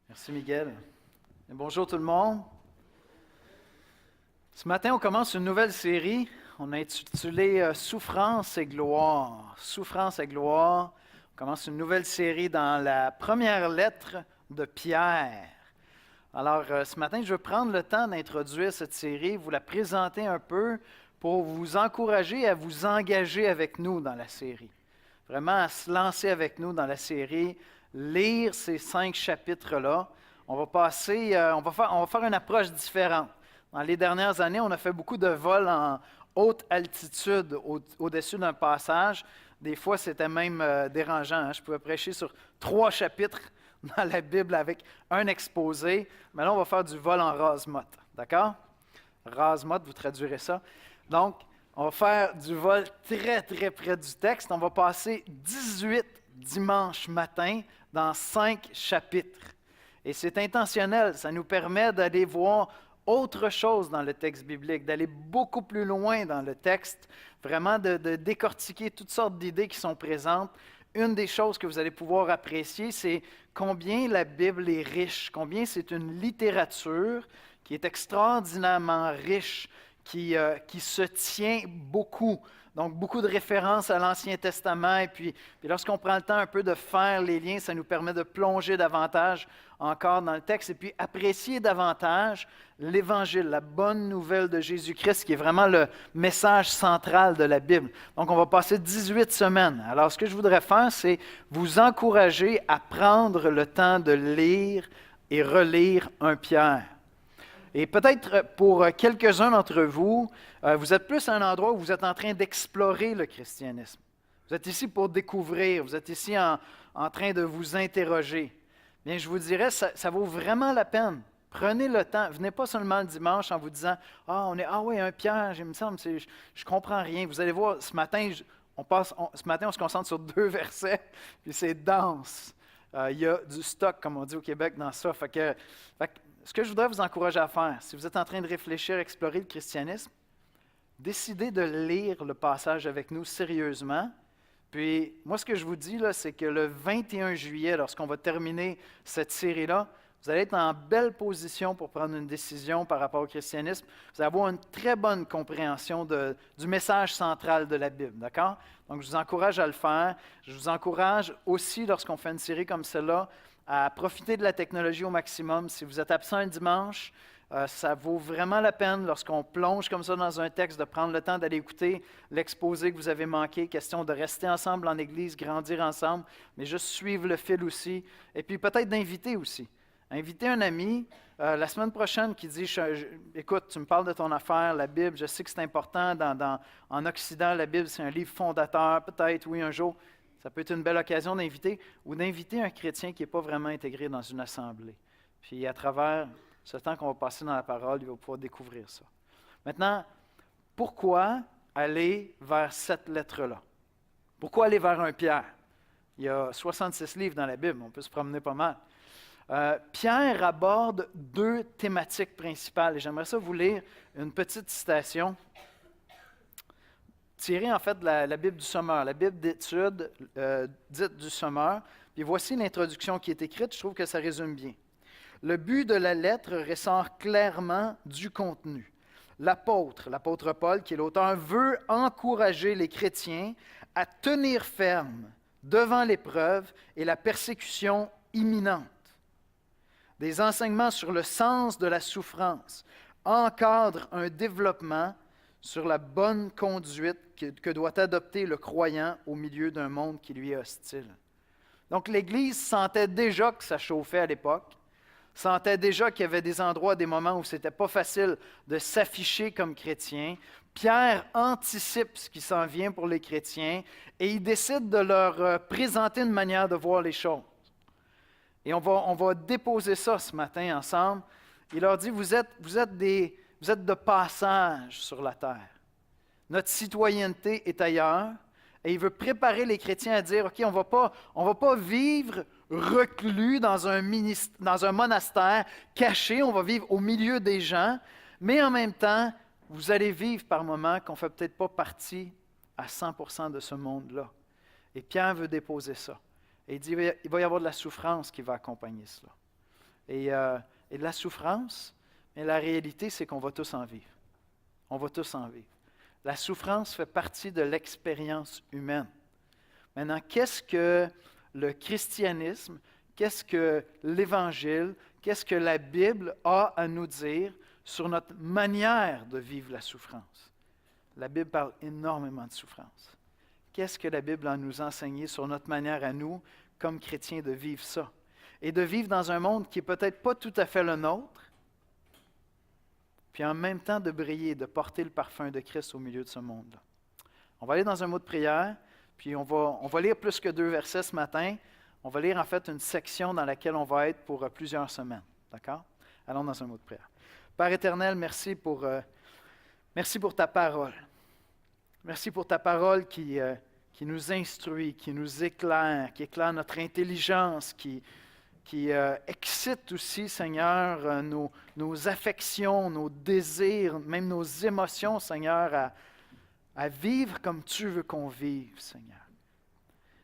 Merci Miguel. Et bonjour tout le monde. Ce matin, on commence une nouvelle série. On a intitulé Souffrance et gloire. Souffrance et gloire. On commence une nouvelle série dans la première lettre de Pierre. Alors, ce matin, je veux prendre le temps d'introduire cette série, vous la présenter un peu pour vous encourager à vous engager avec nous dans la série. Vraiment à se lancer avec nous dans la série, lire ces 5 chapitres-là. On va faire une approche différente. Dans les dernières années, on a fait beaucoup de vols en haute altitude au-dessus d'un passage. Des fois, c'était même dérangeant, hein. Je pouvais prêcher sur 3 chapitres dans la Bible avec un exposé. Mais là, on va faire du vol en rase-motte. D'accord? Rase-motte, vous traduirez ça. Donc, on va faire du vol très, très près du texte. On va passer 18 dimanches matin dans 5 chapitres. Et c'est intentionnel. Ça nous permet d'aller voir autre chose dans le texte biblique, d'aller beaucoup plus loin dans le texte, vraiment de décortiquer toutes sortes d'idées qui sont présentes. Une des choses que vous allez pouvoir apprécier, c'est combien la Bible est riche, combien c'est une littérature qui est extraordinairement riche, qui se tient beaucoup. Donc, beaucoup de références à l'Ancien Testament. Et puis lorsqu'on prend le temps un peu de faire les liens, ça nous permet de plonger davantage encore dans le texte et puis apprécier davantage l'Évangile, la bonne nouvelle de Jésus-Christ, qui est vraiment le message central de la Bible. Donc, on va passer 18 semaines. Alors, ce que je voudrais faire, c'est vous encourager à prendre le temps de lire et relire 1 Pierre. Et peut-être pour quelques-uns d'entre vous, vous êtes plus à un endroit où vous êtes en train d'explorer le christianisme. Vous êtes ici pour découvrir, vous êtes ici en train de vous interroger. Bien, je vous dirais, ça vaut vraiment la peine. Prenez le temps. Venez pas seulement le dimanche en vous disant « Ah oui, un Pierre, il me semble, je ne comprends rien. » Vous allez voir, ce matin, on se concentre sur 2 versets, puis c'est dense. Il y a du stock, comme on dit au Québec, dans ça. Fait que ce que je voudrais vous encourager à faire, si vous êtes en train de réfléchir, explorer le christianisme, décidez de lire le passage avec nous sérieusement. Puis, moi, ce que je vous dis, là, c'est que le 21 juillet, lorsqu'on va terminer cette série-là, vous allez être en belle position pour prendre une décision par rapport au christianisme. Vous allez avoir une très bonne compréhension du message central de la Bible, d'accord? Donc, je vous encourage à le faire. Je vous encourage aussi, lorsqu'on fait une série comme celle-là, à profiter de la technologie au maximum. Si vous êtes absent un dimanche, ça vaut vraiment la peine, lorsqu'on plonge comme ça dans un texte, de prendre le temps d'aller écouter l'exposé que vous avez manqué. Question de rester ensemble en Église, grandir ensemble, mais juste suivre le fil aussi. Et puis peut-être d'inviter aussi. Inviter un ami la semaine prochaine qui dit Écoute, tu me parles de ton affaire, la Bible, je sais que c'est important. En Occident, la Bible, c'est un livre fondateur. Peut-être, oui, un jour. Ça peut être une belle occasion d'inviter ou d'inviter un chrétien qui n'est pas vraiment intégré dans une assemblée. Puis à travers ce temps qu'on va passer dans la parole, il va pouvoir découvrir ça. Maintenant, pourquoi aller vers cette lettre-là? Pourquoi aller vers 1 Pierre? Il y a 66 livres dans la Bible, on peut se promener pas mal. Pierre aborde 2 thématiques principales et j'aimerais ça vous lire une petite citation tirée en fait de la Bible du Sommeur, la Bible d'études dite du Sommeur. Puis voici l'introduction qui est écrite, je trouve que ça résume bien. Le but de la lettre ressort clairement du contenu. L'apôtre Paul, qui est l'auteur, veut encourager les chrétiens à tenir ferme devant l'épreuve et la persécution imminente. Des enseignements sur le sens de la souffrance encadrent un développement sur la bonne conduite que doit adopter le croyant au milieu d'un monde qui lui est hostile. Donc l'Église sentait déjà que ça chauffait à l'époque, sentait déjà qu'il y avait des endroits, des moments où ce n'était pas facile de s'afficher comme chrétien. Pierre anticipe ce qui s'en vient pour les chrétiens et il décide de leur présenter une manière de voir les choses. Et on va déposer ça ce matin ensemble. Il leur dit, vous êtes de passage sur la terre. Notre citoyenneté est ailleurs. Et il veut préparer les chrétiens à dire, OK, on va pas vivre reclus dans un monastère caché, on va vivre au milieu des gens, mais en même temps, vous allez vivre par moments qu'on ne fait peut-être pas partie à 100% de ce monde-là. Et Pierre veut déposer ça. Et il dit, il va y avoir de la souffrance qui va accompagner cela. et de la souffrance, mais la réalité, c'est qu'on va tous en vivre. On va tous en vivre. La souffrance fait partie de l'expérience humaine. Maintenant, qu'est-ce que le christianisme, qu'est-ce que l'Évangile, qu'est-ce que la Bible a à nous dire sur notre manière de vivre la souffrance? La Bible parle énormément de souffrance. Qu'est-ce que la Bible a à nous enseigner sur notre manière à nous, comme chrétiens, de vivre ça? Et de vivre dans un monde qui n'est peut-être pas tout à fait le nôtre, puis en même temps de briller, de porter le parfum de Christ au milieu de ce monde-là. On va aller dans un mot de prière, puis on va lire plus que 2 versets ce matin. On va lire en fait une section dans laquelle on va être pour plusieurs semaines. D'accord? Allons dans un mot de prière. Père éternel, merci pour ta parole. Merci pour ta parole qui nous instruit, qui nous éclaire, qui éclaire notre intelligence, qui excite aussi, Seigneur, nos affections, nos désirs, même nos émotions, Seigneur, à vivre comme tu veux qu'on vive, Seigneur.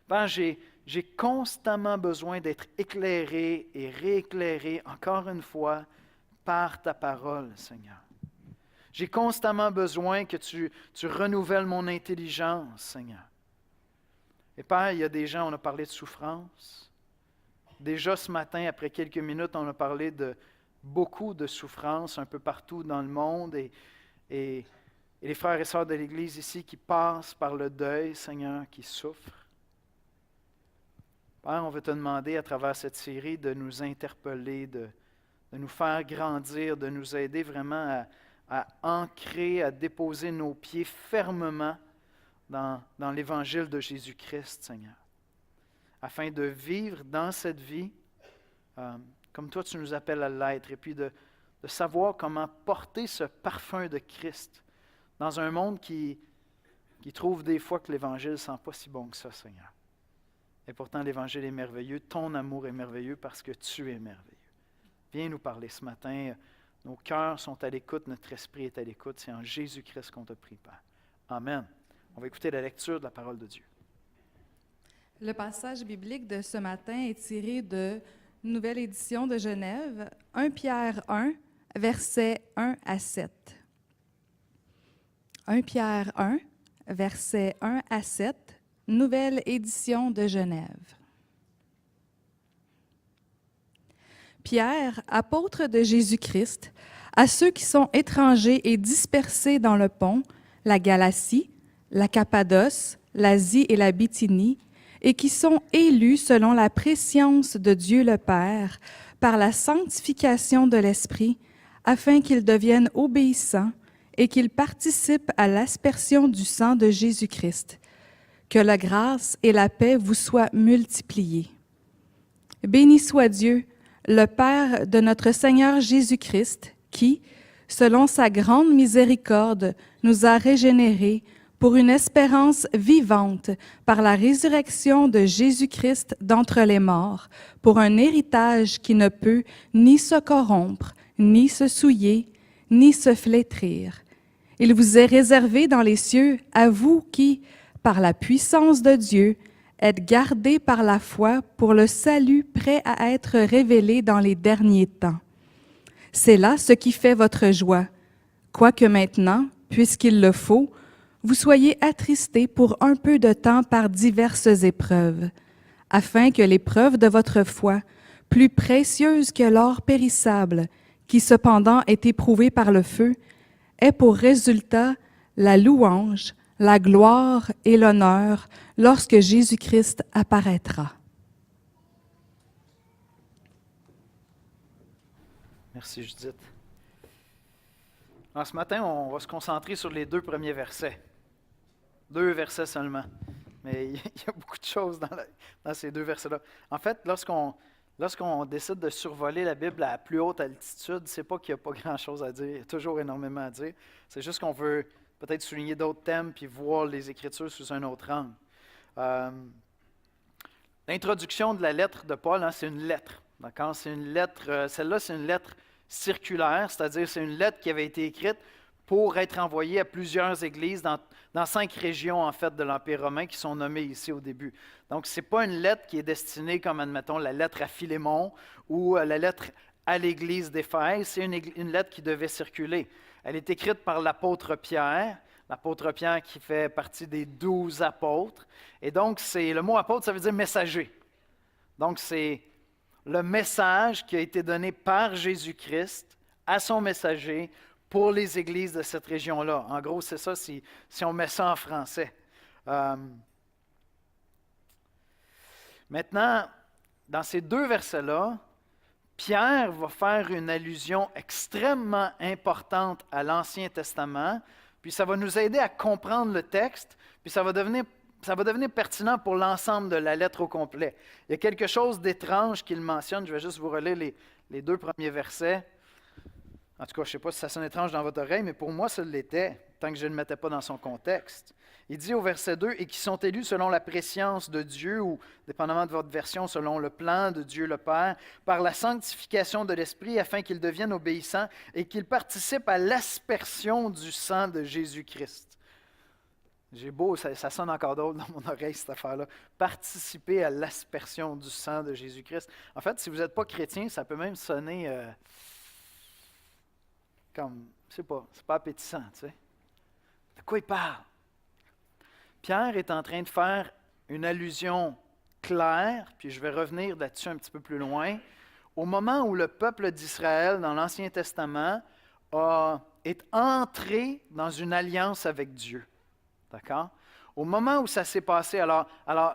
Ben, j'ai constamment besoin d'être éclairé et rééclairé, encore une fois, par ta parole, Seigneur. J'ai constamment besoin que tu renouvelles mon intelligence, Seigneur. Et Père, il y a des gens, on a parlé de souffrance. Déjà ce matin, après quelques minutes, on a parlé de beaucoup de souffrance un peu partout dans le monde et les frères et sœurs de l'Église ici qui passent par le deuil, Seigneur, qui souffrent. Père, on veut te demander à travers cette série de nous interpeller, de nous faire grandir, de nous aider vraiment à ancrer, à déposer nos pieds fermement dans l'Évangile de Jésus-Christ, Seigneur, afin de vivre dans cette vie comme toi tu nous appelles à l'être, et puis de savoir comment porter ce parfum de Christ dans un monde qui trouve des fois que l'Évangile ne sent pas si bon que ça, Seigneur. Et pourtant, l'Évangile est merveilleux, ton amour est merveilleux parce que tu es merveilleux. Viens nous parler ce matin. Nos cœurs sont à l'écoute, notre esprit est à l'écoute. C'est en Jésus-Christ qu'on te prie, Père. Amen. On va écouter la lecture de la parole de Dieu. Le passage biblique de ce matin est tiré de Nouvelle édition de Genève, 1 Pierre 1, versets 1 à 7. 1 Pierre 1, versets 1 à 7, Nouvelle édition de Genève. Pierre, apôtre de Jésus-Christ, à ceux qui sont étrangers et dispersés dans le Pont, la Galatie, la Cappadoce, l'Asie et la Bithynie, et qui sont élus selon la prescience de Dieu le Père, par la sanctification de l'Esprit, afin qu'ils deviennent obéissants et qu'ils participent à l'aspersion du sang de Jésus-Christ. Que la grâce et la paix vous soient multipliées. Béni soit Dieu, le Père de notre Seigneur Jésus-Christ, qui, selon sa grande miséricorde, nous a régénérés pour une espérance vivante par la résurrection de Jésus-Christ d'entre les morts, pour un héritage qui ne peut ni se corrompre, ni se souiller, ni se flétrir. Il vous est réservé dans les cieux, à vous qui, par la puissance de Dieu, êtes gardés par la foi pour le salut prêt à être révélé dans les derniers temps. C'est là ce qui fait votre joie, quoique maintenant, puisqu'il le faut, vous soyez attristés pour un peu de temps par diverses épreuves, afin que l'épreuve de votre foi, plus précieuse que l'or périssable, qui cependant est éprouvé par le feu, ait pour résultat la louange, la gloire et l'honneur lorsque Jésus-Christ apparaîtra. Merci Judith. Alors, ce matin, on va se concentrer sur les 2 premiers versets. 2 versets seulement. Mais il y a beaucoup de choses dans ces 2 versets-là. En fait, lorsqu'on décide de survoler la Bible à plus haute altitude, c'est pas qu'il n'y a pas grand-chose à dire. Il y a toujours énormément à dire. C'est juste qu'on veut peut-être souligner d'autres thèmes puis voir les Écritures sous un autre angle. L'introduction de la lettre de Paul, c'est une lettre. D'accord? C'est une lettre, celle-là, c'est une lettre circulaire, c'est-à-dire c'est une lettre qui avait été écrite pour être envoyée à plusieurs églises dans 5 régions en fait de l'Empire romain qui sont nommées ici au début. Donc, ce n'est pas une lettre qui est destinée comme, admettons, la lettre à Philémon ou la lettre à l'Église d'Éphèse. C'est une lettre qui devait circuler. Elle est écrite par l'apôtre Pierre qui fait partie des 12 apôtres. Et donc, le mot apôtre, ça veut dire messager. Donc, c'est le message qui a été donné par Jésus-Christ à son messager pour les églises de cette région-là. En gros, c'est ça si on met ça en français. Maintenant, dans ces deux versets-là, Pierre va faire une allusion extrêmement importante à l'Ancien Testament, puis ça va nous aider à comprendre le texte, puis ça va devenir pertinent pour l'ensemble de la lettre au complet. Il y a quelque chose d'étrange qu'il mentionne, je vais juste vous relire les deux premiers versets. En tout cas, je ne sais pas si ça sonne étrange dans votre oreille, mais pour moi, ça l'était, tant que je ne le mettais pas dans son contexte. Il dit au verset 2, « Et qui sont élus selon la prescience de Dieu, ou dépendamment de votre version, selon le plan de Dieu le Père, par la sanctification de l'Esprit, afin qu'ils deviennent obéissants et qu'ils participent à l'aspersion du sang de Jésus-Christ. » J'ai beau, ça sonne encore drôle dans mon oreille, cette affaire-là. Participer à l'aspersion du sang de Jésus-Christ. En fait, si vous n'êtes pas chrétien, ça peut même sonner comme, c'est pas appétissant, tu sais. De quoi il parle? Pierre est en train de faire une allusion claire, puis je vais revenir là-dessus un petit peu plus loin, au moment où le peuple d'Israël, dans l'Ancien Testament, est entré dans une alliance avec Dieu. D'accord? Au moment où ça s'est passé, alors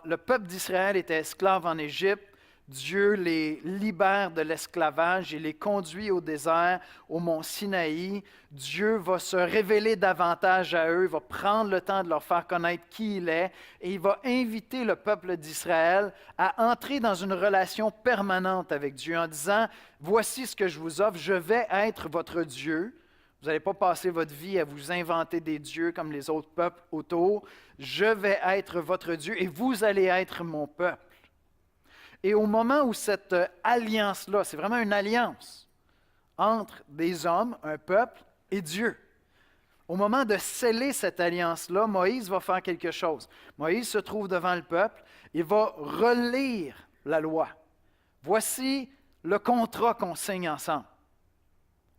le peuple d'Israël était esclave en Égypte, Dieu les libère de l'esclavage et les conduit au désert, au mont Sinaï. Dieu va se révéler davantage à eux, va prendre le temps de leur faire connaître qui il est et il va inviter le peuple d'Israël à entrer dans une relation permanente avec Dieu en disant, « Voici ce que je vous offre, je vais être votre Dieu. » Vous n'allez pas passer votre vie à vous inventer des dieux comme les autres peuples autour. Je vais être votre Dieu et vous allez être mon peuple. Et au moment où cette alliance-là, c'est vraiment une alliance entre des hommes, un peuple et Dieu. Au moment de sceller cette alliance-là, Moïse va faire quelque chose. Moïse se trouve devant le peuple, il va relire la loi. Voici le contrat qu'on signe ensemble.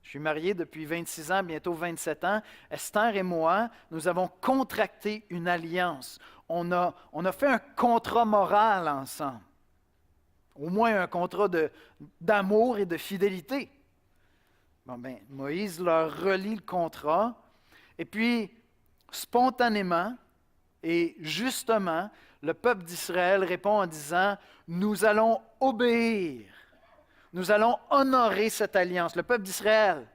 Je suis marié depuis 26 ans, bientôt 27 ans. Esther et moi, nous avons contracté une alliance. On a fait un contrat moral ensemble. Au moins un contrat d'amour et de fidélité. Bon, ben, Moïse leur relit le contrat, et puis, spontanément et justement, le peuple d'Israël répond en disant, « Nous allons obéir. Nous allons honorer cette alliance. » Le peuple d'Israël,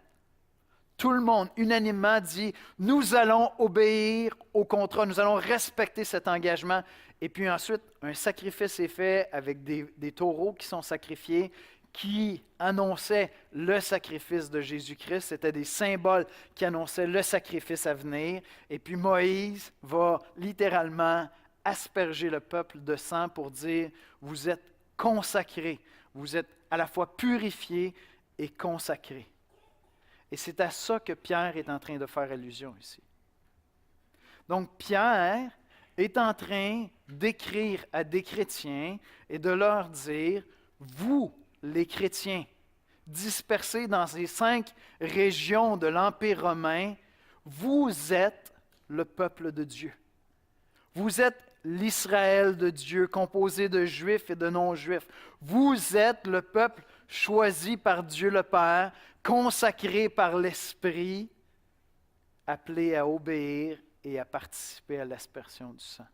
tout le monde unanimement dit, « Nous allons obéir au contrat, nous allons respecter cet engagement. » Et puis ensuite, un sacrifice est fait avec des taureaux qui sont sacrifiés, qui annonçaient le sacrifice de Jésus-Christ. C'était des symboles qui annonçaient le sacrifice à venir. Et puis Moïse va littéralement asperger le peuple de sang pour dire, vous êtes consacrés, vous êtes à la fois purifiés et consacrés. Et c'est à ça que Pierre est en train de faire allusion ici. Donc Pierre est en train d'écrire à des chrétiens et de leur dire, vous, les chrétiens, dispersés dans ces 5 régions de l'Empire romain, vous êtes le peuple de Dieu. Vous êtes l'Israël de Dieu, composé de Juifs et de non-Juifs. Vous êtes le peuple choisi par Dieu le Père, consacré par l'Esprit, appelé à obéir et à participer à l'aspersion du sang.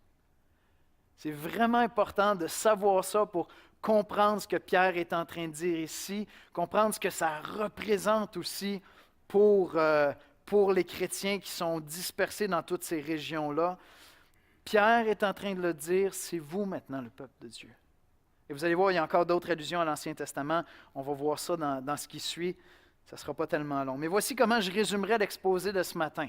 C'est vraiment important de savoir ça pour comprendre ce que Pierre est en train de dire ici, comprendre ce que ça représente aussi pour les chrétiens qui sont dispersés dans toutes ces régions-là. Pierre est en train de le dire, c'est vous maintenant le peuple de Dieu. Et vous allez voir, il y a encore d'autres allusions à l'Ancien Testament. On va voir ça dans ce qui suit. Ça ne sera pas tellement long. Mais voici comment je résumerai l'exposé de ce matin.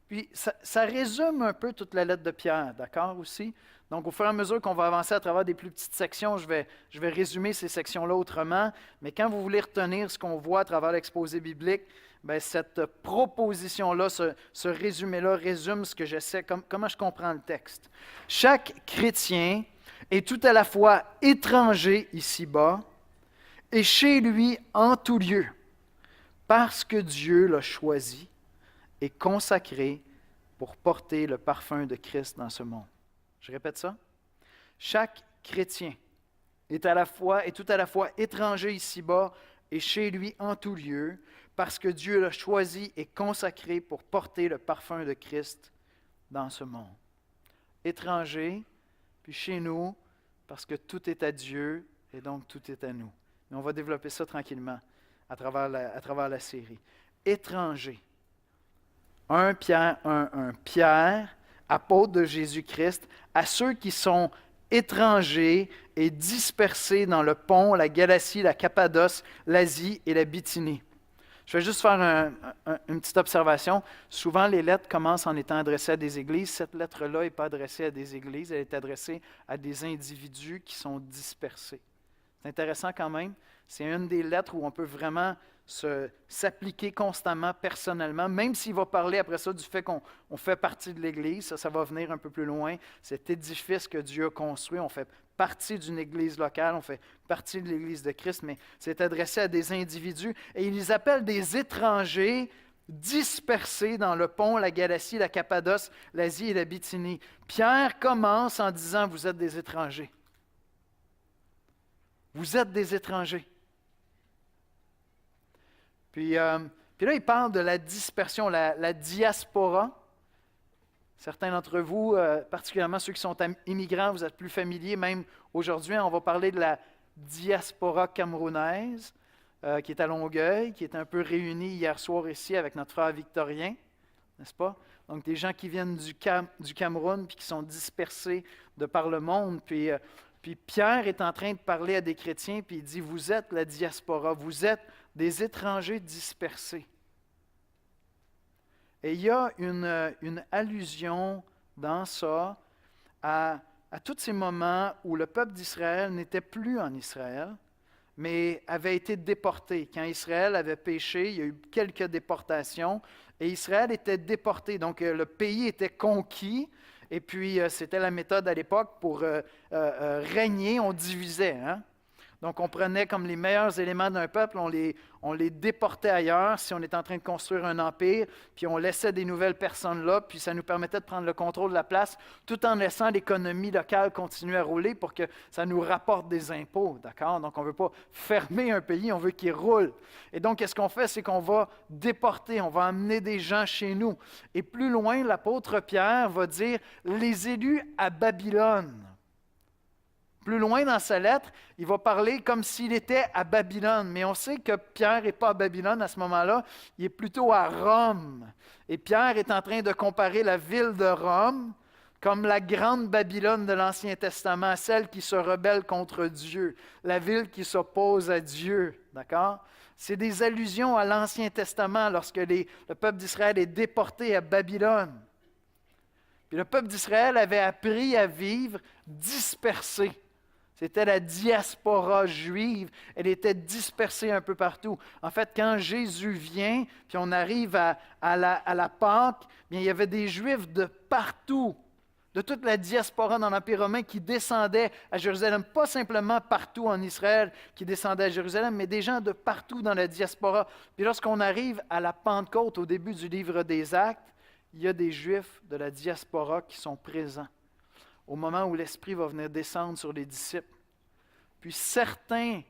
Puis, ça résume un peu toute la lettre de Pierre, d'accord aussi? Donc, au fur et à mesure qu'on va avancer à travers des plus petites sections, je vais résumer ces sections-là autrement. Mais quand vous voulez retenir ce qu'on voit à travers l'exposé biblique, bien, cette proposition-là, ce résumé-là résume ce que j'essaie, comment je comprends le texte. Chaque chrétien est tout à la fois étranger ici-bas et chez lui en tout lieu, parce que Dieu l'a choisi et consacré pour porter le parfum de Christ dans ce monde. Je répète ça. Chaque chrétien est tout à la fois étranger ici-bas et chez lui en tout lieu, parce que Dieu l'a choisi et consacré pour porter le parfum de Christ dans ce monde. Étranger, puis chez nous, parce que tout est à Dieu et donc tout est à nous. Mais on va développer ça tranquillement à travers la série. Étranger. 1 Pierre 1:1. Pierre, apôtre de Jésus-Christ, à ceux qui sont étrangers et dispersés dans le Pont, la Galatie, la Cappadoce, l'Asie et la Bithynie. Je vais juste faire une petite observation. Souvent, les lettres commencent en étant adressées à des églises. Cette lettre-là n'est pas adressée à des églises, elle est adressée à des individus qui sont dispersés. C'est intéressant quand même. C'est une des lettres où on peut vraiment s'appliquer constamment, personnellement, même s'il va parler après ça du fait qu'on fait partie de l'Église, ça va venir un peu plus loin, cet édifice que Dieu a construit, on fait partie d'une Église locale, on fait partie de l'Église de Christ, mais c'est adressé à des individus, et il les appelle des étrangers dispersés dans le Pont, la Galatie, la Cappadoce, l'Asie et la Bithynie. Pierre commence en disant, vous êtes des étrangers. Vous êtes des étrangers. Puis là, il parle de la dispersion, la diaspora. Certains d'entre vous, particulièrement ceux qui sont immigrants, vous êtes plus familiers. Même aujourd'hui, on va parler de la diaspora camerounaise, qui est à Longueuil, qui est un peu réunie hier soir ici avec notre frère Victorien, n'est-ce pas? Donc, des gens qui viennent du Cameroun puis qui sont dispersés de par le monde. Puis Pierre est en train de parler à des chrétiens, puis il dit, vous êtes la diaspora, vous êtes des étrangers dispersés. Et il y a une allusion dans ça à tous ces moments où le peuple d'Israël n'était plus en Israël, mais avait été déporté. Quand Israël avait péché, il y a eu quelques déportations, et Israël était déporté. Donc le pays était conquis, et puis c'était la méthode à l'époque pour régner, on divisait, hein? Donc, on prenait comme les meilleurs éléments d'un peuple, on les déportait ailleurs si on était en train de construire un empire, puis on laissait des nouvelles personnes là, puis ça nous permettait de prendre le contrôle de la place, tout en laissant l'économie locale continuer à rouler pour que ça nous rapporte des impôts, d'accord? Donc, on ne veut pas fermer un pays, on veut qu'il roule. Et donc, qu'est-ce qu'on fait? C'est qu'on va déporter, on va amener des gens chez nous. Et plus loin, l'apôtre Pierre va dire « les élus à Babylone ». Plus loin dans sa lettre, il va parler comme s'il était à Babylone. Mais on sait que Pierre n'est pas à Babylone à ce moment-là, il est plutôt à Rome. Et Pierre est en train de comparer la ville de Rome comme la grande Babylone de l'Ancien Testament, celle qui se rebelle contre Dieu, la ville qui s'oppose à Dieu. D'accord? C'est des allusions à l'Ancien Testament lorsque le peuple d'Israël est déporté à Babylone. Puis le peuple d'Israël avait appris à vivre dispersé. C'était la diaspora juive. Elle était dispersée un peu partout. En fait, quand Jésus vient, puis on arrive à la Pâque, bien, il y avait des Juifs de partout, de toute la diaspora dans l'Empire romain qui descendaient à Jérusalem. Pas simplement partout en Israël qui descendaient à Jérusalem, mais des gens de partout dans la diaspora. Puis lorsqu'on arrive à la Pentecôte, au début du livre des Actes, il y a des Juifs de la diaspora qui sont présents au moment où l'Esprit va venir descendre sur les disciples. Puis certaines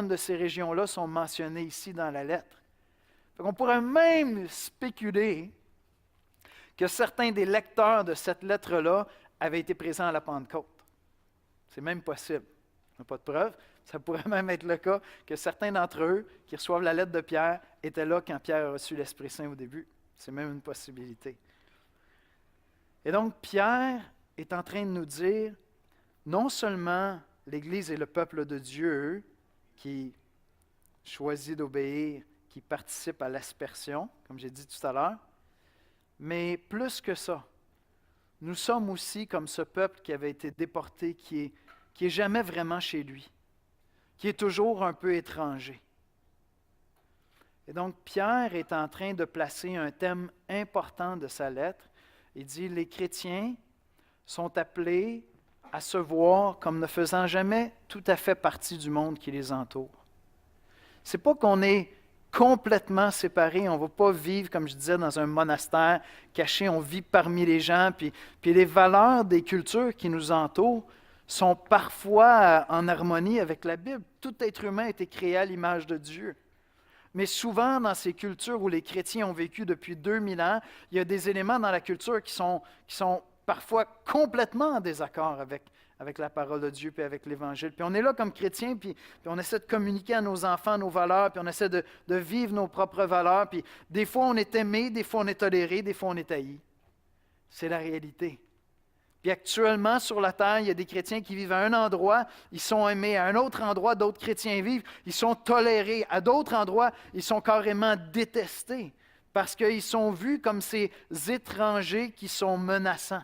de ces régions-là sont mentionnées ici dans la lettre. On pourrait même spéculer que certains des lecteurs de cette lettre-là avaient été présents à la Pentecôte. C'est même possible. On n'a pas de preuve. Ça pourrait même être le cas que certains d'entre eux qui reçoivent la lettre de Pierre étaient là quand Pierre a reçu l'Esprit Saint au début. C'est même une possibilité. Et donc, Pierre est en train de nous dire, non seulement l'Église est le peuple de Dieu qui choisit d'obéir, qui participe à l'aspersion, comme j'ai dit tout à l'heure, mais plus que ça, nous sommes aussi comme ce peuple qui avait été déporté, qui est jamais vraiment chez lui, qui est toujours un peu étranger. Et donc, Pierre est en train de placer un thème important de sa lettre. Il dit, les chrétiens sont appelés à se voir comme ne faisant jamais tout à fait partie du monde qui les entoure. C'est pas qu'on est complètement séparés, on ne va pas vivre, comme je disais, dans un monastère caché, on vit parmi les gens, puis les valeurs des cultures qui nous entourent sont parfois en harmonie avec la Bible. Tout être humain a été créé à l'image de Dieu. Mais souvent, dans ces cultures où les chrétiens ont vécu depuis 2000 ans, il y a des éléments dans la culture qui sont parfois complètement en désaccord avec la parole de Dieu et avec l'Évangile. Puis on est là comme chrétiens, puis on essaie de communiquer à nos enfants nos valeurs, puis on essaie de vivre nos propres valeurs. Puis des fois, on est aimé, des fois, on est toléré, des fois, on est haï. C'est la réalité. Puis actuellement, sur la terre, il y a des chrétiens qui vivent à un endroit, ils sont aimés. À un autre endroit, d'autres chrétiens vivent, ils sont tolérés. À d'autres endroits, ils sont carrément détestés parce qu'ils sont vus comme ces étrangers qui sont menaçants.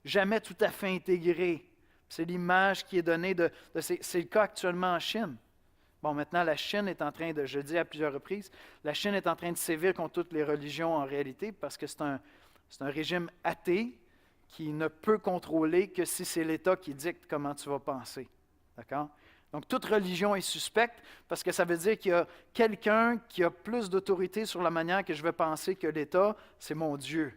Jamais tout à fait intégrés. C'est l'image qui est donnée c'est le cas actuellement en Chine. Bon, maintenant, la Chine est en train de, je le dis à plusieurs reprises, la Chine est en train de sévir contre toutes les religions en réalité parce que c'est un régime athée qui ne peut contrôler que si c'est l'État qui dicte comment tu vas penser. D'accord? Donc, toute religion est suspecte parce que ça veut dire qu'il y a quelqu'un qui a plus d'autorité sur la manière que je vais penser que l'État, c'est mon Dieu.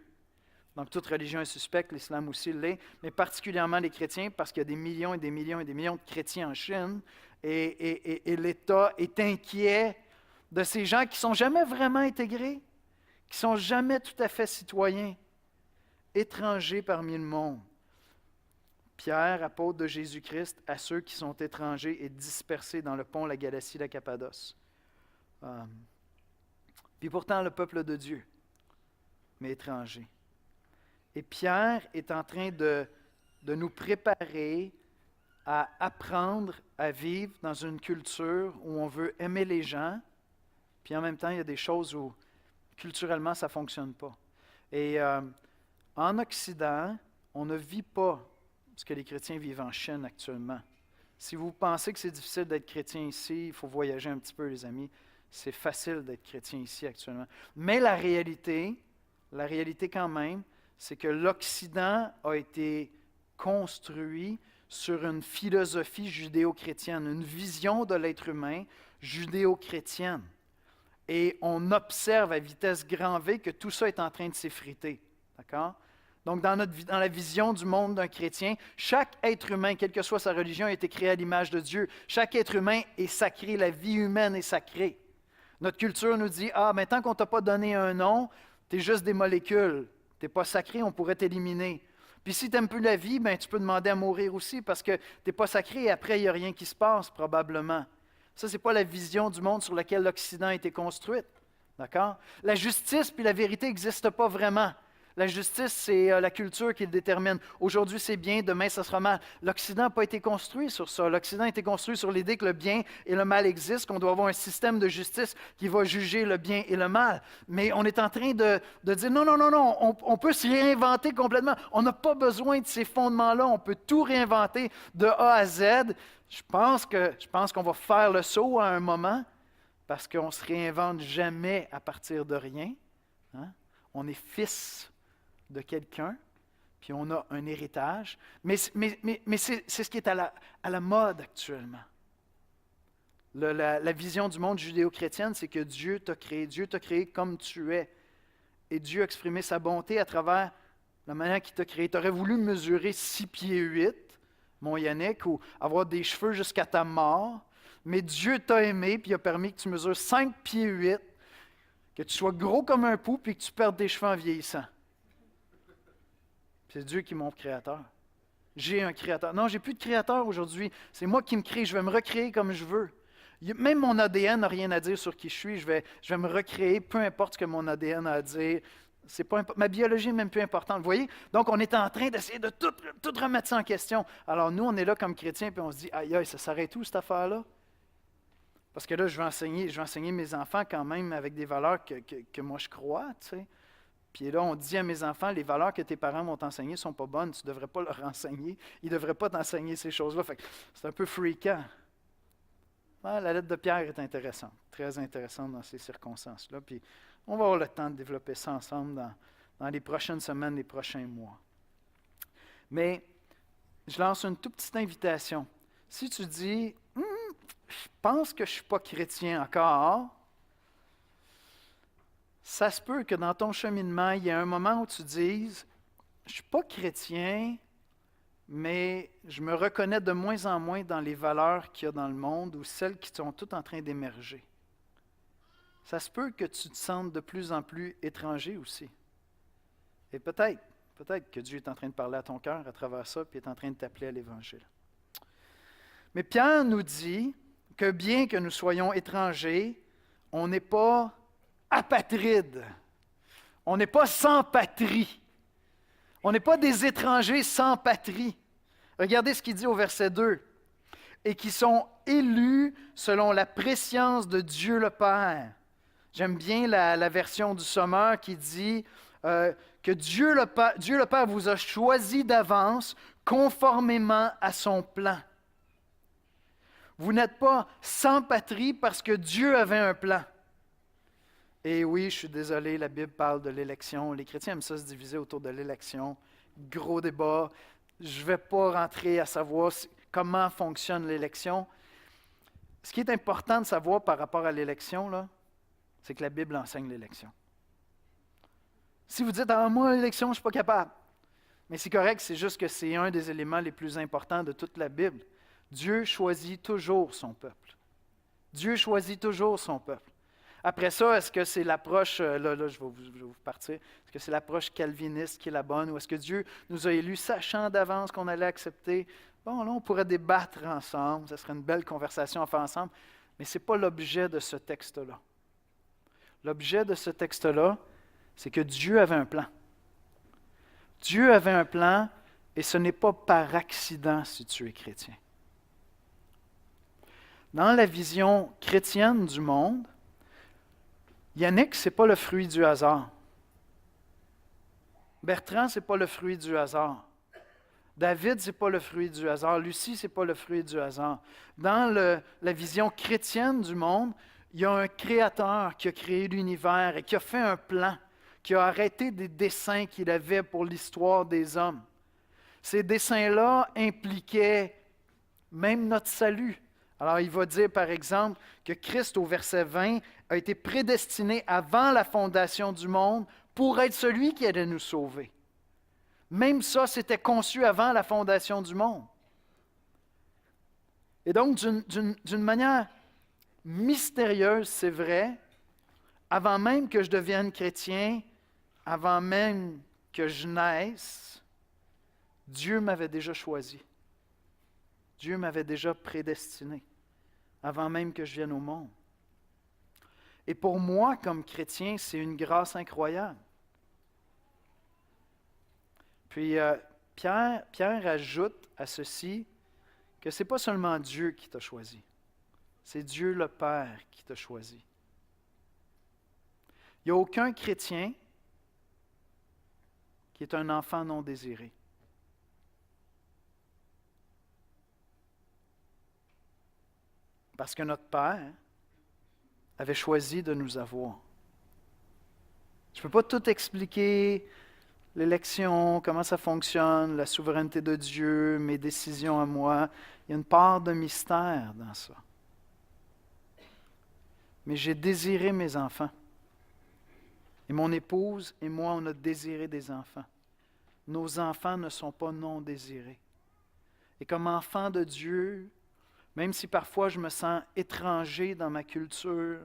Donc, toute religion est suspecte, l'islam aussi l'est, mais particulièrement les chrétiens parce qu'il y a des millions et des millions et des millions de chrétiens en Chine et l'État est inquiet de ces gens qui ne sont jamais vraiment intégrés, qui ne sont jamais tout à fait citoyens, étrangers parmi le monde. Pierre, apôtre de Jésus-Christ, à ceux qui sont étrangers et dispersés dans le pont, la Galatie, la Cappadoce. Puis pourtant, le peuple de Dieu, mais étranger. Et Pierre est en train de nous préparer à apprendre à vivre dans une culture où on veut aimer les gens, puis en même temps, il y a des choses où culturellement, ça ne fonctionne pas. Et en Occident, on ne vit pas ce que les chrétiens vivent en Chine actuellement. Si vous pensez que c'est difficile d'être chrétien ici, il faut voyager un petit peu, les amis. C'est facile d'être chrétien ici actuellement. Mais la réalité quand même, c'est que l'Occident a été construit sur une philosophie judéo-chrétienne, une vision de l'être humain judéo-chrétienne. Et on observe à vitesse grand V que tout ça est en train de s'effriter. D'accord? Donc, dans la vision du monde d'un chrétien, chaque être humain, quelle que soit sa religion, a été créé à l'image de Dieu. Chaque être humain est sacré, la vie humaine est sacrée. Notre culture nous dit, mais tant qu'on ne t'a pas donné un nom, tu es juste des molécules. Tu n'es pas sacré, on pourrait t'éliminer. Puis si tu n'aimes plus la vie, tu peux demander à mourir aussi parce que tu n'es pas sacré et après, il n'y a rien qui se passe, probablement. Ça, ce n'est pas la vision du monde sur laquelle l'Occident a été construite. D'accord? La justice puis la vérité n'existent pas vraiment. La justice, c'est la culture qui le détermine. Aujourd'hui, c'est bien, demain, ça sera mal. L'Occident n'a pas été construit sur ça. L'Occident a été construit sur l'idée que le bien et le mal existent, qu'on doit avoir un système de justice qui va juger le bien et le mal. Mais on est en train de dire non, on peut se réinventer complètement. On n'a pas besoin de ces fondements-là. On peut tout réinventer de A à Z. Je pense qu'on va faire le saut à un moment parce qu'on ne se réinvente jamais à partir de rien. Hein? On est fils de quelqu'un, puis on a un héritage. Mais c'est ce qui est à la mode actuellement. La vision du monde judéo-chrétienne, c'est que Dieu t'a créé comme tu es. Et Dieu a exprimé sa bonté à travers la manière qu'il t'a créé. Tu aurais voulu mesurer 6 pieds 8, mon Yannick, ou avoir des cheveux jusqu'à ta mort, mais Dieu t'a aimé, puis il a permis que tu mesures 5 pieds 8, que tu sois gros comme un pou, puis que tu perdes des cheveux en vieillissant. C'est Dieu qui est mon créateur. J'ai un créateur. Non, j'ai plus de créateur aujourd'hui. C'est moi qui me crée. Je vais me recréer comme je veux. Même mon ADN n'a rien à dire sur qui je suis. Je vais me recréer, peu importe ce que mon ADN a à dire. C'est pas ma biologie n'est même plus importante. Vous voyez? Donc, on est en train d'essayer de tout remettre ça en question. Alors, nous, on est là comme chrétiens, puis on se dit, aïe, ça s'arrête où, cette affaire-là? Parce que là, je vais enseigner mes enfants quand même avec des valeurs que moi, je crois, tu sais. Puis là, on dit à mes enfants, les valeurs que tes parents vont t'enseigner ne sont pas bonnes, tu ne devrais pas leur enseigner. Ils ne devraient pas t'enseigner ces choses-là. Fait que c'est un peu fréquent. La lettre de Pierre est intéressante, très intéressante dans ces circonstances-là. Puis on va avoir le temps de développer ça ensemble dans les prochaines semaines, les prochains mois. Mais je lance une toute petite invitation. Si tu dis, je pense que je ne suis pas chrétien encore. Ça se peut que dans ton cheminement, il y ait un moment où tu dises, je ne suis pas chrétien, mais je me reconnais de moins en moins dans les valeurs qu'il y a dans le monde ou celles qui sont toutes en train d'émerger. Ça se peut que tu te sentes de plus en plus étranger aussi. Et peut-être que Dieu est en train de parler à ton cœur à travers ça, puis est en train de t'appeler à l'Évangile. Mais Pierre nous dit que bien que nous soyons étrangers, on n'est pas apatrides. On n'est pas sans patrie. On n'est pas des étrangers sans patrie. Regardez ce qu'il dit au verset 2. Et qui sont élus selon la prescience de Dieu le Père. J'aime bien la version du Sommeur qui dit que Dieu le Père vous a choisi d'avance conformément à son plan. Vous n'êtes pas sans patrie parce que Dieu avait un plan. Et oui, je suis désolé, la Bible parle de l'élection. Les chrétiens aiment ça se diviser autour de l'élection. Gros débat. Je ne vais pas rentrer à savoir comment fonctionne l'élection. Ce qui est important de savoir par rapport à l'élection, là, c'est que la Bible enseigne l'élection. Si vous dites « Ah, moi, l'élection, je ne suis pas capable », mais c'est correct, c'est juste que c'est un des éléments les plus importants de toute la Bible. Dieu choisit toujours son peuple. Dieu choisit toujours son peuple. Après ça, est-ce que c'est l'approche, je vais vous partir, est-ce que c'est l'approche calviniste qui est la bonne, ou est-ce que Dieu nous a élus sachant d'avance qu'on allait accepter? Bon, là, on pourrait débattre ensemble, ça serait une belle conversation à faire ensemble, mais ce n'est pas l'objet de ce texte-là. L'objet de ce texte-là, c'est que Dieu avait un plan. Dieu avait un plan, et ce n'est pas par accident si tu es chrétien. Dans la vision chrétienne du monde, Yannick, ce n'est pas le fruit du hasard. Bertrand, ce n'est pas le fruit du hasard. David, ce n'est pas le fruit du hasard. Lucie, ce n'est pas le fruit du hasard. Dans la vision chrétienne du monde, il y a un créateur qui a créé l'univers et qui a fait un plan, qui a arrêté des desseins qu'il avait pour l'histoire des hommes. Ces desseins-là impliquaient même notre salut. Alors, il va dire, par exemple, que Christ, au verset 20, a été prédestiné avant la fondation du monde pour être celui qui allait nous sauver. Même ça, c'était conçu avant la fondation du monde. Et donc, d'une manière mystérieuse, c'est vrai, avant même que je devienne chrétien, avant même que je naisse, Dieu m'avait déjà choisi. Dieu m'avait déjà prédestiné, avant même que je vienne au monde. Et pour moi, comme chrétien, c'est une grâce incroyable. Puis Pierre ajoute à ceci que ce n'est pas seulement Dieu qui t'a choisi, c'est Dieu le Père qui t'a choisi. Il n'y a aucun chrétien qui est un enfant non désiré. Parce que notre Père avait choisi de nous avoir. Je ne peux pas tout expliquer, l'élection, comment ça fonctionne, la souveraineté de Dieu, mes décisions à moi. Il y a une part de mystère dans ça. Mais j'ai désiré mes enfants. Et mon épouse et moi, on a désiré des enfants. Nos enfants ne sont pas non désirés. Et comme enfant de Dieu, même si parfois je me sens étranger dans ma culture,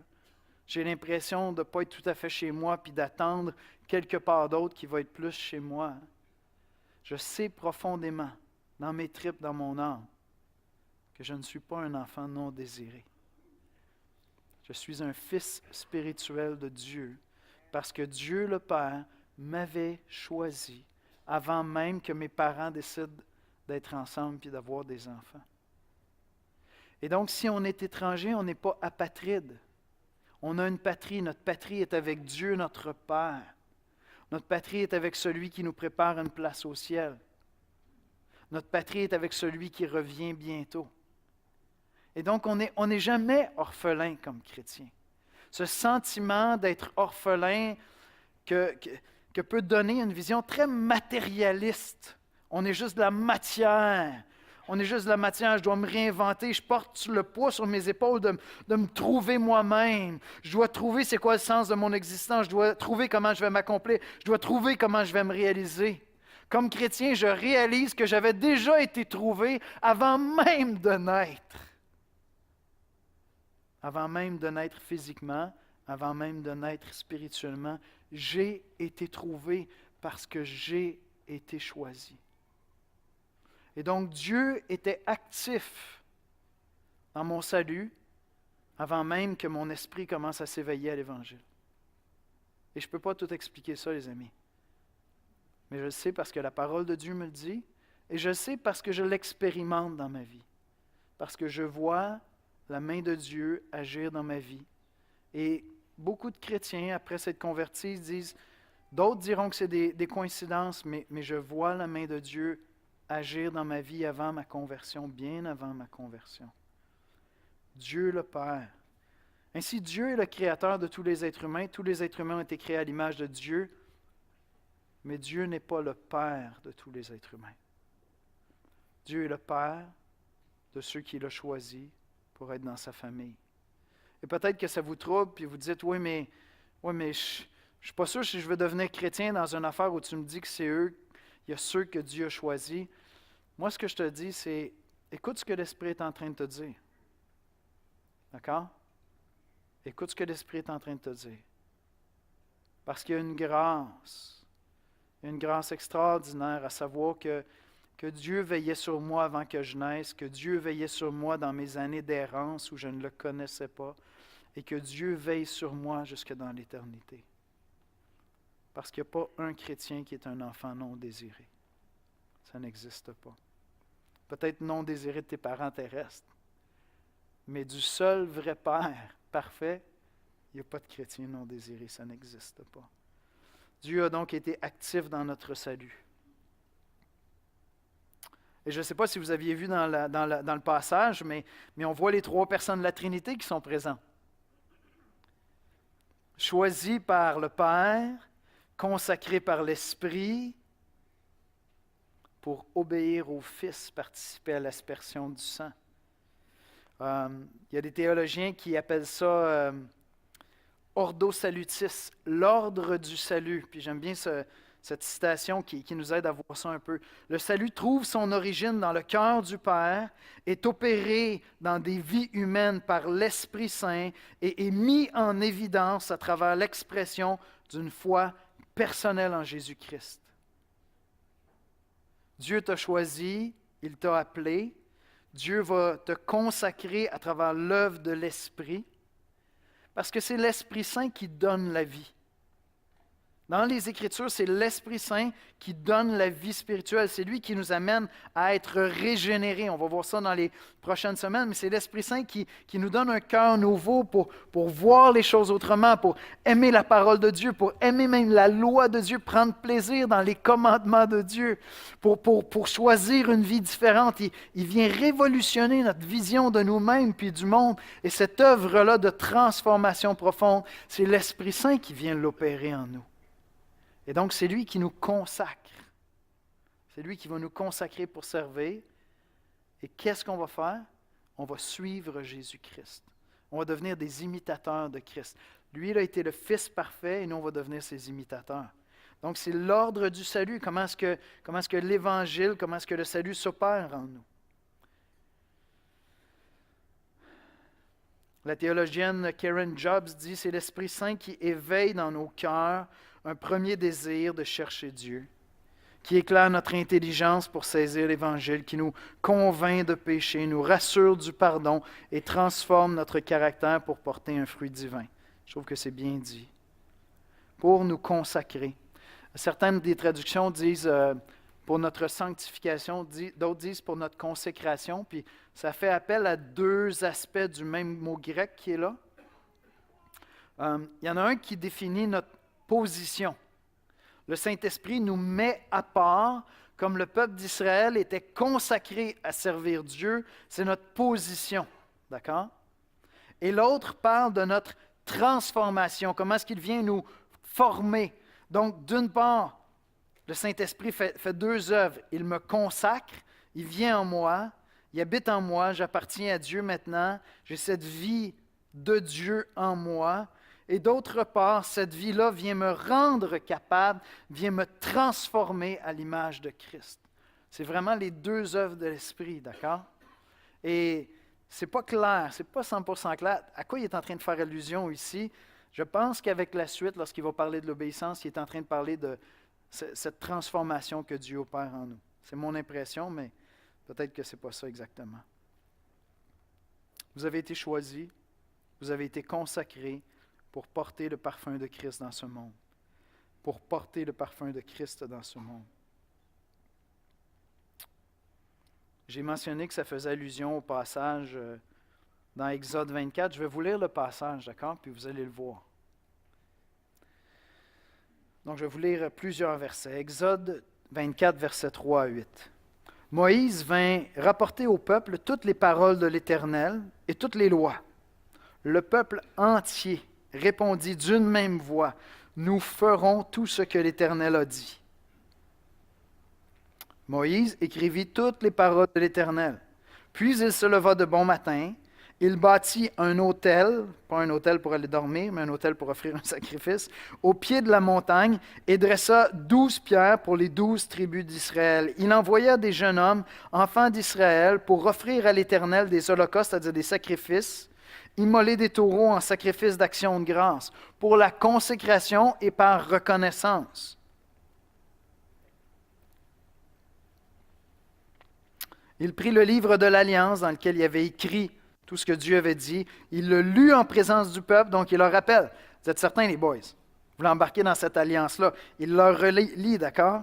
j'ai l'impression de ne pas être tout à fait chez moi puis d'attendre quelque part d'autre qui va être plus chez moi. Je sais profondément, dans mes tripes, dans mon âme, que je ne suis pas un enfant non désiré. Je suis un fils spirituel de Dieu parce que Dieu le Père m'avait choisi avant même que mes parents décident d'être ensemble puis d'avoir des enfants. Et donc, si on est étranger, on n'est pas apatride. On a une patrie. Notre patrie est avec Dieu, notre Père. Notre patrie est avec celui qui nous prépare une place au ciel. Notre patrie est avec celui qui revient bientôt. Et donc, on n'est jamais orphelin comme chrétien. Ce sentiment d'être orphelin que peut donner une vision très matérialiste. On est juste de la matière. On est juste de la matière, je dois me réinventer, je porte le poids sur mes épaules de me trouver moi-même. Je dois trouver c'est quoi le sens de mon existence, je dois trouver comment je vais m'accomplir, je dois trouver comment je vais me réaliser. Comme chrétien, je réalise que j'avais déjà été trouvé avant même de naître. Avant même de naître physiquement, avant même de naître spirituellement, j'ai été trouvé parce que j'ai été choisi. Et donc Dieu était actif dans mon salut avant même que mon esprit commence à s'éveiller à l'Évangile. Et je ne peux pas tout expliquer ça, les amis. Mais je le sais parce que la parole de Dieu me le dit, et je le sais parce que je l'expérimente dans ma vie. Parce que je vois la main de Dieu agir dans ma vie. Et beaucoup de chrétiens, après s'être convertis, disent, d'autres diront que c'est des coïncidences, mais je vois la main de Dieu agir dans ma vie avant ma conversion, bien avant ma conversion. Dieu le Père. Ainsi, Dieu est le créateur de tous les êtres humains. Tous les êtres humains ont été créés à l'image de Dieu, mais Dieu n'est pas le Père de tous les êtres humains. Dieu est le Père de ceux qu'il a choisis pour être dans sa famille. Et peut-être que ça vous trouble, puis vous dites, oui, mais je ne suis pas sûr si je veux devenir chrétien dans une affaire où tu me dis que c'est eux, il y a ceux que Dieu a choisis. Moi, ce que je te dis, c'est, écoute ce que l'Esprit est en train de te dire. D'accord? Écoute ce que l'Esprit est en train de te dire. Parce qu'il y a une grâce extraordinaire à savoir que Dieu veillait sur moi avant que je naisse, que Dieu veillait sur moi dans mes années d'errance où je ne le connaissais pas, et que Dieu veille sur moi jusque dans l'éternité. Parce qu'il n'y a pas un chrétien qui est un enfant non désiré. Ça n'existe pas. Peut-être non désiré de tes parents terrestres, mais du seul vrai Père parfait, il n'y a pas de chrétien non désiré, ça n'existe pas. Dieu a donc été actif dans notre salut. Et je ne sais pas si vous aviez vu dans le passage, mais on voit les trois personnes de la Trinité qui sont présentes. Choisis par le Père, consacrés par l'Esprit, pour obéir au Fils, participer à l'aspersion du sang. Il y a des théologiens qui appellent ça ordo salutis, l'ordre du salut. Puis j'aime bien cette citation qui nous aide à voir ça un peu. Le salut trouve son origine dans le cœur du Père, est opéré dans des vies humaines par l'Esprit Saint et est mis en évidence à travers l'expression d'une foi personnelle en Jésus-Christ. Dieu t'a choisi, il t'a appelé. Dieu va te consacrer à travers l'œuvre de l'Esprit, parce que c'est l'Esprit Saint qui donne la vie. Dans les Écritures, c'est l'Esprit Saint qui donne la vie spirituelle. C'est lui qui nous amène à être régénérés. On va voir ça dans les prochaines semaines, mais c'est l'Esprit Saint qui nous donne un cœur nouveau pour voir les choses autrement, pour aimer la parole de Dieu, pour aimer même la loi de Dieu, prendre plaisir dans les commandements de Dieu, pour choisir une vie différente. Il vient révolutionner notre vision de nous-mêmes puis du monde. Et cette œuvre-là de transformation profonde, c'est l'Esprit Saint qui vient l'opérer en nous. Et donc, c'est lui qui nous consacre. C'est lui qui va nous consacrer pour servir. Et qu'est-ce qu'on va faire? On va suivre Jésus-Christ. On va devenir des imitateurs de Christ. Lui, il a été le Fils parfait et nous, on va devenir ses imitateurs. Donc, c'est l'ordre du salut. Comment est-ce que l'Évangile, comment est-ce que le salut s'opère en nous? La théologienne Karen Jobs dit, c'est l'Esprit Saint qui éveille dans nos cœurs un premier désir de chercher Dieu, qui éclaire notre intelligence pour saisir l'Évangile, qui nous convainc de péché, nous rassure du pardon et transforme notre caractère pour porter un fruit divin. Je trouve que c'est bien dit. Pour nous consacrer. Certaines des traductions disent pour notre sanctification, d'autres disent pour notre consécration, puis ça fait appel à deux aspects du même mot grec qui est là. Il y en a un qui définit notre position. Le Saint-Esprit nous met à part, comme le peuple d'Israël était consacré à servir Dieu, c'est notre position. D'accord? Et l'autre parle de notre transformation, comment est-ce qu'il vient nous former. Donc, d'une part, le Saint-Esprit fait deux œuvres. Il me consacre Il vient en moi, il habite en moi, j'appartiens à Dieu maintenant, j'ai cette vie de Dieu en moi. Et d'autre part, cette vie-là vient me rendre capable, vient me transformer à l'image de Christ. C'est vraiment les deux œuvres de l'Esprit, d'accord? Et c'est pas clair, c'est pas 100% clair. À quoi il est en train de faire allusion ici? Je pense qu'avec la suite, lorsqu'il va parler de l'obéissance, il est en train de parler de cette transformation que Dieu opère en nous. C'est mon impression, mais peut-être que ce n'est pas ça exactement. Vous avez été choisis, vous avez été consacrés pour porter le parfum de Christ dans ce monde. Pour porter le parfum de Christ dans ce monde. J'ai mentionné que ça faisait allusion au passage dans Exode 24. Je vais vous lire le passage, d'accord? Puis vous allez le voir. Donc, je vais vous lire plusieurs versets. Exode 24, versets 3 à 8. Moïse vint rapporter au peuple toutes les paroles de l'Éternel et toutes les lois. Le peuple entier répondit d'une même voix, « Nous ferons tout ce que l'Éternel a dit. » Moïse écrivit toutes les paroles de l'Éternel. Puis il se leva de bon matin, il bâtit un autel, pas un autel pour aller dormir, mais un autel pour offrir un sacrifice, au pied de la montagne, et dressa 12 pierres pour les 12 tribus d'Israël. Il envoya des jeunes hommes, enfants d'Israël, pour offrir à l'Éternel des holocaustes, c'est-à-dire des sacrifices, immoler des taureaux en sacrifice d'action de grâce, pour la consécration et par reconnaissance. Il prit le livre de l'Alliance dans lequel il avait écrit tout ce que Dieu avait dit. Il le lut en présence du peuple, donc il leur rappelle. Vous êtes certains, les boys, vous voulez embarquer dans cette alliance-là. Il leur relit, d'accord?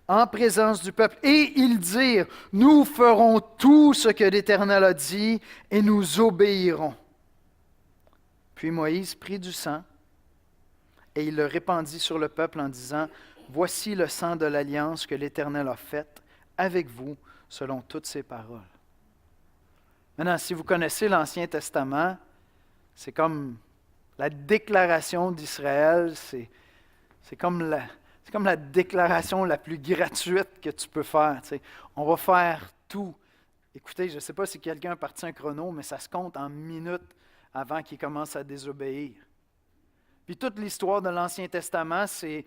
En présence du peuple. Et ils dirent, nous ferons tout ce que l'Éternel a dit et nous obéirons. Puis Moïse prit du sang et il le répandit sur le peuple en disant, voici le sang de l'alliance que l'Éternel a faite avec vous selon toutes ses paroles. Maintenant, si vous connaissez l'Ancien Testament, c'est comme la déclaration d'Israël, c'est comme la déclaration la plus gratuite que tu peux faire. Tu sais. On va faire tout. Écoutez, je ne sais pas si quelqu'un a parti un chrono, mais ça se compte en minutes avant qu'il commence à désobéir. Puis toute l'histoire de l'Ancien Testament, c'est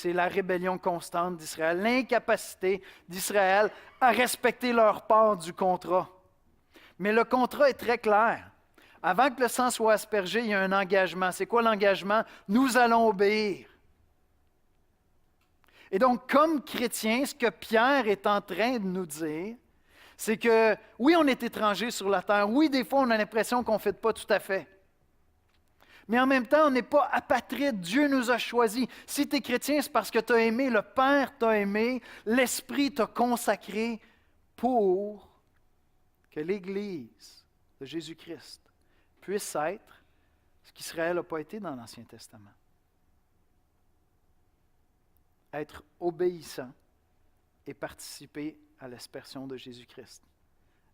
la rébellion constante d'Israël, l'incapacité d'Israël à respecter leur part du contrat. Mais le contrat est très clair. Avant que le sang soit aspergé, il y a un engagement. C'est quoi l'engagement? Nous allons obéir. Et donc, comme chrétiens, ce que Pierre est en train de nous dire, c'est que, oui, on est étrangers sur la terre. Oui, des fois, on a l'impression qu'on ne fait pas tout à fait. Mais en même temps, on n'est pas apatride. Dieu nous a choisis. Si tu es chrétien, c'est parce que tu as aimé, le Père t'a aimé, l'Esprit t'a consacré pour que l'Église de Jésus-Christ puisse être ce qu'Israël n'a pas été dans l'Ancien Testament. Être obéissant et participer à l'aspersion de Jésus-Christ,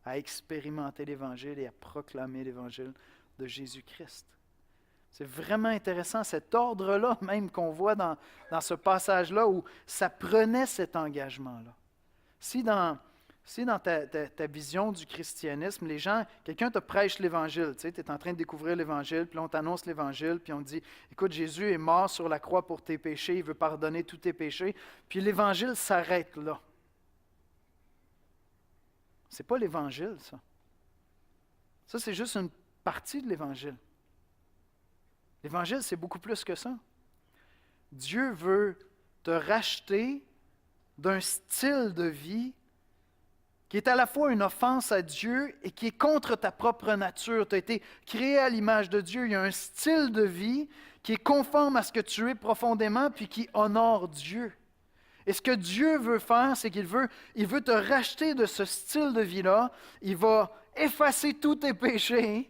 à expérimenter l'Évangile et à proclamer l'Évangile de Jésus-Christ. C'est vraiment intéressant, cet ordre-là même qu'on voit dans ce passage-là où ça prenait cet engagement-là. Si dans ta vision du christianisme, les gens, quelqu'un te prêche l'Évangile, tu es en train de découvrir l'Évangile, puis on t'annonce l'Évangile, puis on te dit, écoute, Jésus est mort sur la croix pour tes péchés, il veut pardonner tous tes péchés, puis l'Évangile s'arrête là. C'est pas l'Évangile, ça. Ça, c'est juste une partie de l'Évangile. L'Évangile, c'est beaucoup plus que ça. Dieu veut te racheter d'un style de vie qui est à la fois une offense à Dieu et qui est contre ta propre nature. Tu as été créé à l'image de Dieu. Il y a un style de vie qui est conforme à ce que tu es profondément puis qui honore Dieu. Et ce que Dieu veut faire, c'est qu'il veut te racheter de ce style de vie-là. Il va effacer tous tes péchés.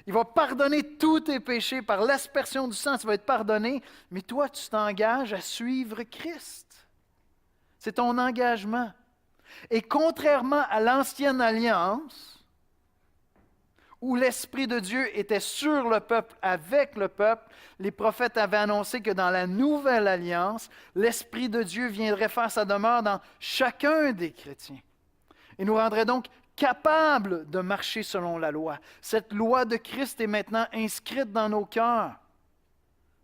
Il va pardonner tous tes péchés. Par l'aspersion du sang, tu vas être pardonné. Mais toi, tu t'engages à suivre Christ. C'est ton engagement. Et contrairement à l'ancienne alliance, où l'Esprit de Dieu était sur le peuple, avec le peuple, les prophètes avaient annoncé que dans la nouvelle alliance, l'Esprit de Dieu viendrait faire sa demeure dans chacun des chrétiens. et nous rendrait donc capables de marcher selon la loi. Cette loi de Christ est maintenant inscrite dans nos cœurs.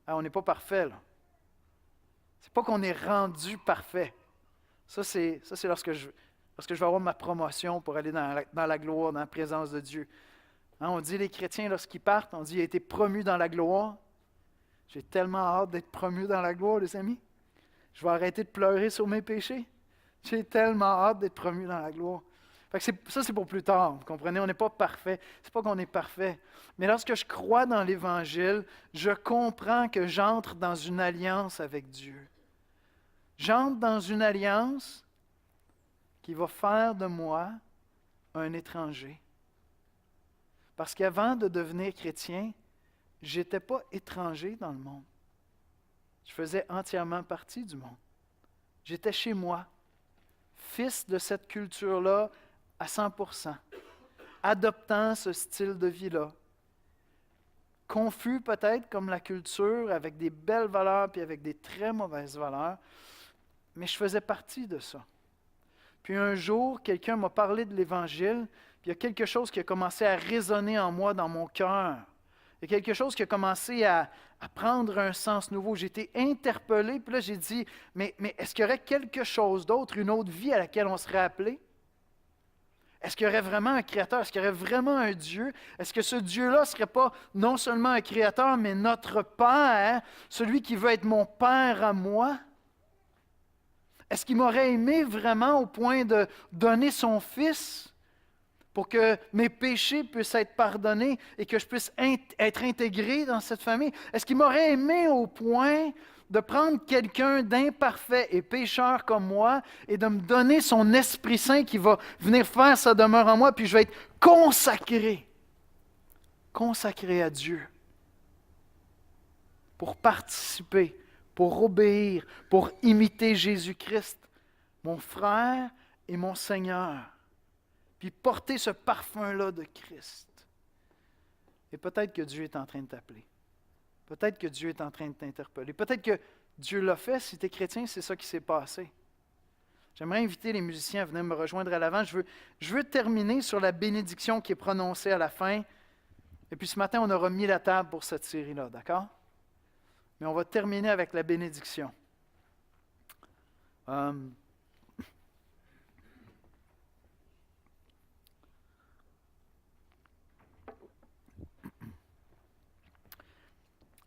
Ah, on n'est pas parfait, là. C'est pas qu'on est rendu parfait. Ça, c'est lorsque je vais avoir ma promotion pour aller dans la gloire, dans la présence de Dieu. Hein, on dit, les chrétiens, lorsqu'ils partent, on dit, il a été promu dans la gloire. J'ai tellement hâte d'être promu dans la gloire, les amis. Je vais arrêter de pleurer sur mes péchés. J'ai tellement hâte d'être promu dans la gloire. Fait que ça, c'est pour plus tard, vous comprenez? On n'est pas parfait. C'est pas qu'on est parfait. Mais lorsque je crois dans l'Évangile, je comprends que j'entre dans une alliance avec Dieu. J'entre dans une alliance qui va faire de moi un étranger. Parce qu'avant de devenir chrétien, je n'étais pas étranger dans le monde. Je faisais entièrement partie du monde. J'étais chez moi, fils de cette culture-là à 100%, adoptant ce style de vie-là. Confus peut-être comme la culture, avec des belles valeurs puis avec des très mauvaises valeurs, mais je faisais partie de ça. Puis un jour, quelqu'un m'a parlé de l'Évangile, puis il y a quelque chose qui a commencé à résonner en moi, dans mon cœur. Il y a quelque chose qui a commencé à prendre un sens nouveau. J'ai été interpellé, puis là j'ai dit, mais est-ce qu'il y aurait quelque chose d'autre, une autre vie à laquelle on serait appelé? Est-ce qu'il y aurait vraiment un créateur? Est-ce qu'il y aurait vraiment un Dieu? Est-ce que ce Dieu-là ne serait pas non seulement un créateur, mais notre Père, celui qui veut être mon Père à moi? Est-ce qu'il m'aurait aimé vraiment au point de donner son Fils pour que mes péchés puissent être pardonnés et que je puisse être intégré dans cette famille? Est-ce qu'il m'aurait aimé au point de prendre quelqu'un d'imparfait et pécheur comme moi et de me donner son Esprit Saint qui va venir faire sa demeure en moi, puis je vais être consacré à Dieu pour participer, pour obéir, pour imiter Jésus-Christ, mon frère et mon Seigneur, puis porter ce parfum-là de Christ. Et peut-être que Dieu est en train de t'appeler. Peut-être que Dieu est en train de t'interpeller. Peut-être que Dieu l'a fait. Si tu es chrétien, c'est ça qui s'est passé. J'aimerais inviter les musiciens à venir me rejoindre à l'avant. Je veux terminer sur la bénédiction qui est prononcée à la fin. Et puis ce matin, on aura mis la table pour cette série-là, d'accord? Mais on va terminer avec la bénédiction.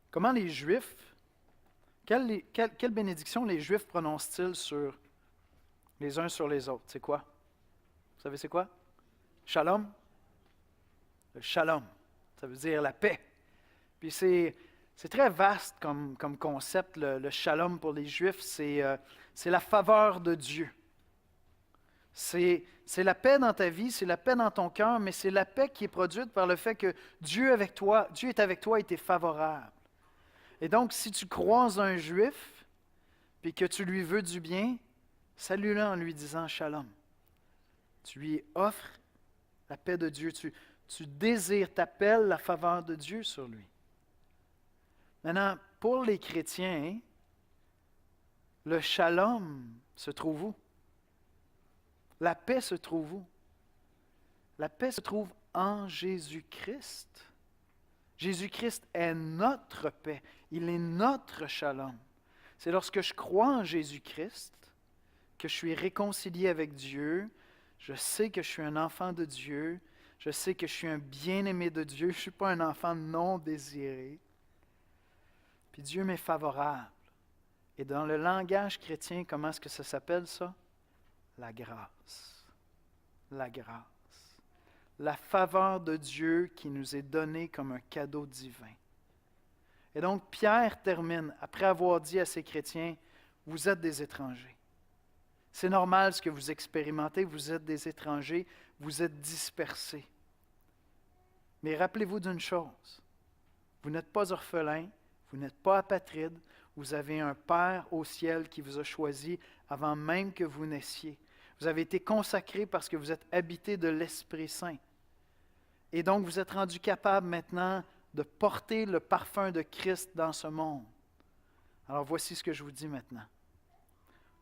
Comment les Juifs, quelle bénédiction les Juifs prononcent-ils sur les uns sur les autres? C'est quoi? Vous savez c'est quoi? Shalom? Le shalom, ça veut dire la paix. Puis c'est très vaste comme concept, le shalom pour les Juifs, c'est la faveur de Dieu. C'est la paix dans ta vie, c'est la paix dans ton cœur, mais c'est la paix qui est produite par le fait que Dieu est avec toi et t'es favorable. Et donc, si tu croises un Juif, puis que tu lui veux du bien, salue-le en lui disant shalom. Tu lui offres la paix de Dieu, tu désires, t'appelles la faveur de Dieu sur lui. Maintenant, pour les chrétiens, le shalom se trouve où? La paix se trouve où? La paix se trouve en Jésus-Christ. Jésus-Christ est notre paix. Il est notre shalom. C'est lorsque je crois en Jésus-Christ que je suis réconcilié avec Dieu. Je sais que je suis un enfant de Dieu. Je sais que je suis un bien-aimé de Dieu. Je ne suis pas un enfant non désiré. Puis Dieu m'est favorable. Et dans le langage chrétien, comment est-ce que ça s'appelle ça? La grâce. La grâce. La faveur de Dieu qui nous est donnée comme un cadeau divin. Et donc, Pierre termine, après avoir dit à ces chrétiens, vous êtes des étrangers. C'est normal ce que vous expérimentez, vous êtes des étrangers, vous êtes dispersés. Mais rappelez-vous d'une chose, vous n'êtes pas orphelins, vous n'êtes pas apatrides, vous avez un Père au ciel qui vous a choisi avant même que vous naissiez. Vous avez été consacrés parce que vous êtes habités de l'Esprit Saint. Et donc, vous êtes rendus capables maintenant de porter le parfum de Christ dans ce monde. Alors, voici ce que je vous dis maintenant.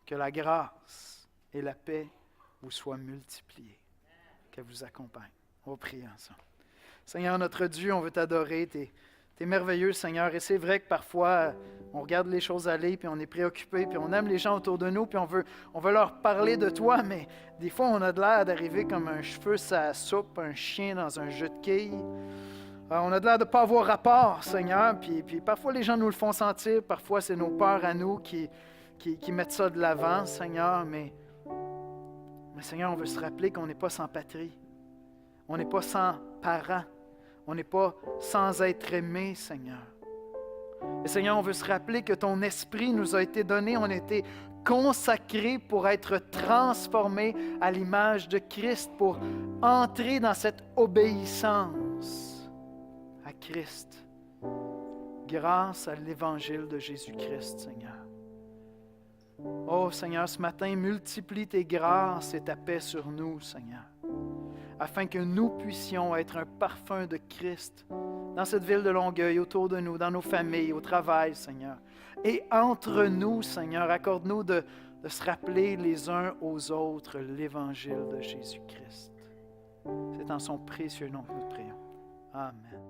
Que la grâce et la paix vous soit multipliée, qu'elle vous accompagne. On va prier ensemble. Seigneur, notre Dieu, on veut t'adorer. T'es merveilleux, Seigneur. Et c'est vrai que parfois, on regarde les choses aller, puis on est préoccupé, puis on aime les gens autour de nous, puis on veut leur parler de toi, mais des fois, on a de l'air d'arriver comme un cheveu sur la soupe, un chien dans un jeu de quilles. On a de l'air de ne pas avoir rapport, Seigneur, puis parfois les gens nous le font sentir, parfois c'est nos peurs à nous qui mettent ça de l'avant, Seigneur, mais Seigneur, on veut se rappeler qu'on n'est pas sans patrie, on n'est pas sans parents, on n'est pas sans être aimé, Seigneur. Et Seigneur, on veut se rappeler que ton esprit nous a été donné, on a été consacrés pour être transformés à l'image de Christ, pour entrer dans cette obéissance à Christ, grâce à l'évangile de Jésus-Christ, Seigneur. Oh Seigneur, ce matin, multiplie tes grâces et ta paix sur nous, Seigneur, afin que nous puissions être un parfum de Christ dans cette ville de Longueuil, autour de nous, dans nos familles, au travail, Seigneur. Et entre nous, Seigneur, accorde-nous de se rappeler les uns aux autres l'évangile de Jésus-Christ. C'est en son précieux nom que nous prions. Amen.